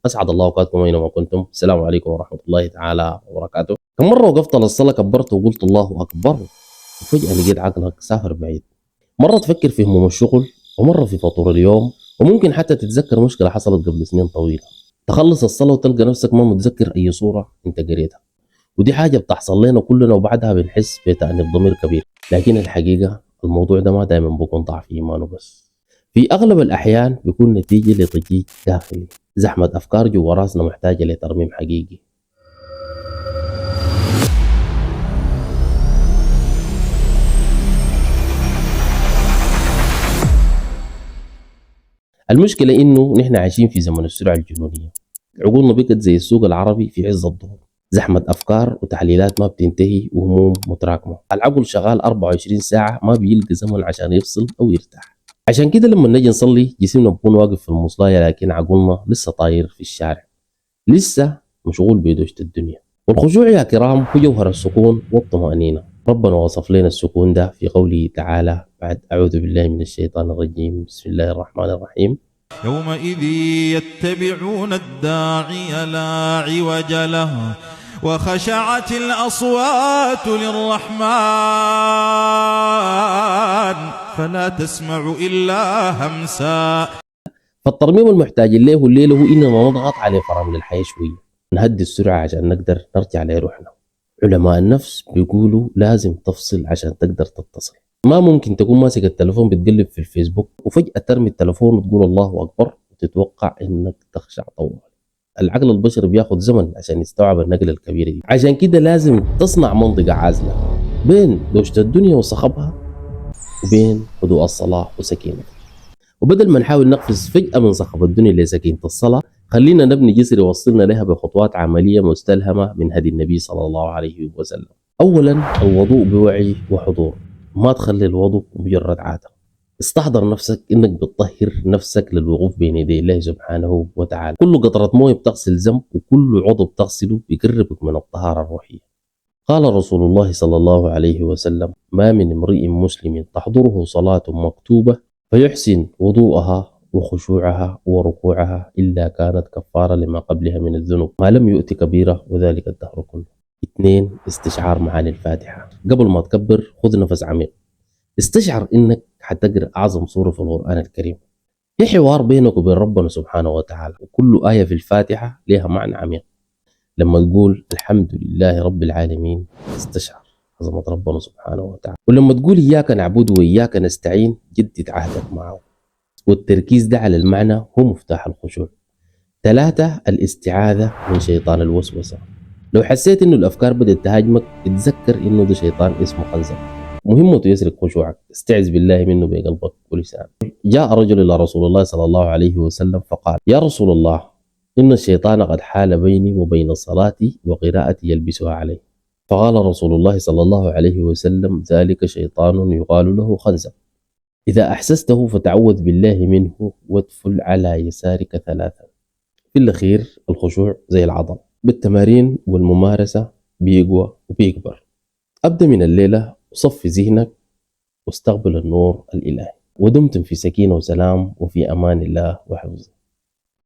أسعد الله أوقاتكم أينما كنتم. السلام عليكم ورحمة الله تعالى وبركاته. كم مرة وقفت للصلاة كبرت وقلت الله أكبر وفجأة لقيت عقلك سافر بعيد. مرة تفكر في هموم الشغل، ومرة في فطور اليوم، وممكن حتى تتذكر مشكلة حصلت قبل سنين طويلة. تخلص الصلاة وتلقى نفسك ما متذكر أي صورة أنت قريتها، ودي حاجة بتحصل لنا كلنا، وبعدها بنحس بتأنيب ضمير كبير. لكن الحقيقة الموضوع ده ما دائما بيكون ضعف إيمانه بس، في أغلب الأحيان بيكون نتيجة لضجيج داخلي، زحمة أفكار جوا راسنا محتاجة لترميم حقيقي. المشكلة إنه نحن عايشين في زمن السرعة الجنونية. عقولنا بقت زي السوق العربي في عز الظهور، زحمة أفكار وتحليلات ما بتنتهي وهموم متراكمة. العقل شغال 24 ساعة، ما بيلقى زمن عشان يفصل أو يرتاح. عشان كده لما نجي نصلي جسمنا بيكون واقف في المصلاية، لكن عقولنا لسه طاير في الشارع، لسه مشغول بدوشة الدنيا. والخشوع يا كرام هو جوهر السكون والطمأنينة. ربنا وصف لنا السكون ده في قوله تعالى بعد أعوذ بالله من الشيطان الرجيم، بسم الله الرحمن الرحيم: يومئذ يتبعون الداعي لا عوج له وخشعت الأصوات للرحمن فلا تسمع إلا همسا. فالترميم المحتاج له الليلة هو إننا نضغط على فرامل الحياة شوية، نهدي السرعة عشان نقدر نرجع لروحنا. علماء النفس بيقولوا لازم تفصل عشان تقدر تتصل. ما ممكن تكون ماسك التلفون بتقلب في الفيسبوك وفجأة ترمي التلفون وتقول الله أكبر وتتوقع إنك تخشع طوال. العقل البشري بياخد زمن عشان يستوعب النقلة الكبيرة دي. عشان كده لازم تصنع منطقة عازلة بين دوشة الدنيا وصخبها وبين هدوء الصلاة وسكينتها. وبدل ما نحاول نقفز فجأة من صخب الدنيا لسكينة الصلاة، خلينا نبني جسر يوصلنا لها بخطوات عملية مستلهمة من هدي النبي صلى الله عليه وسلم. أولا الوضوء بوعي وحضور، ما تخلي الوضوء مجرد عادة. استحضر نفسك إنك بتطهر نفسك للوقوف بين يدي الله سبحانه وتعالى. كل قطرة موية بتغسل ذنب، وكل عضو بتغسله بيقربك من الطهارة الروحية. قال رسول الله صلى الله عليه وسلم: ما من امرئ مسلم تحضره صلاة مكتوبة فيحسن وضوءها وخشوعها وركوعها إلا كانت كفارة لما قبلها من الذنوب ما لم يؤت كبيرة، وذلك الدهر كله. 2. استشعار معاني الفاتحة. قبل ما تكبر خذ نفس عميق، استشعر إنك حتقرأ أعظم سورة في القرآن الكريم. في حوار بينك وبين ربنا سبحانه وتعالى، وكل آية في الفاتحة لها معنى عميق. لما تقول الحمد لله رب العالمين استشعر عظمة ربنا سبحانه وتعالى. ولما تقول إياك نعبد وإياك نستعين جدد عهدك معه. والتركيز ده على المعنى هو مفتاح الخشوع. 3. الاستعاذة من شيطان الوسوسة. لو حسيت إنه الأفكار بدأت تهاجمك اتذكر إنه ده شيطان اسمه خنزر، مهمته يسرق خشوعك. استعذ بالله منه بقلبك ولسانك. جاء رجل إلى رسول الله صلى الله عليه وسلم فقال: يا رسول الله، إن الشيطان قد حال بيني وبين صلاتي وقراءتي يلبسها علي. فقال رسول الله صلى الله عليه وسلم: ذلك شيطان يقال له خنزر، إذا أحسسته فتعوذ بالله منه وادفل على يسارك 3. في الأخير الخشوع زي العضل، بالتمارين والممارسة بيقوى وبيكبر. أبدأ من الليلة وصفي ذهنك واستقبل النور الإلهي، ودمتم في سكينة وسلام وفي أمان الله وحفظه.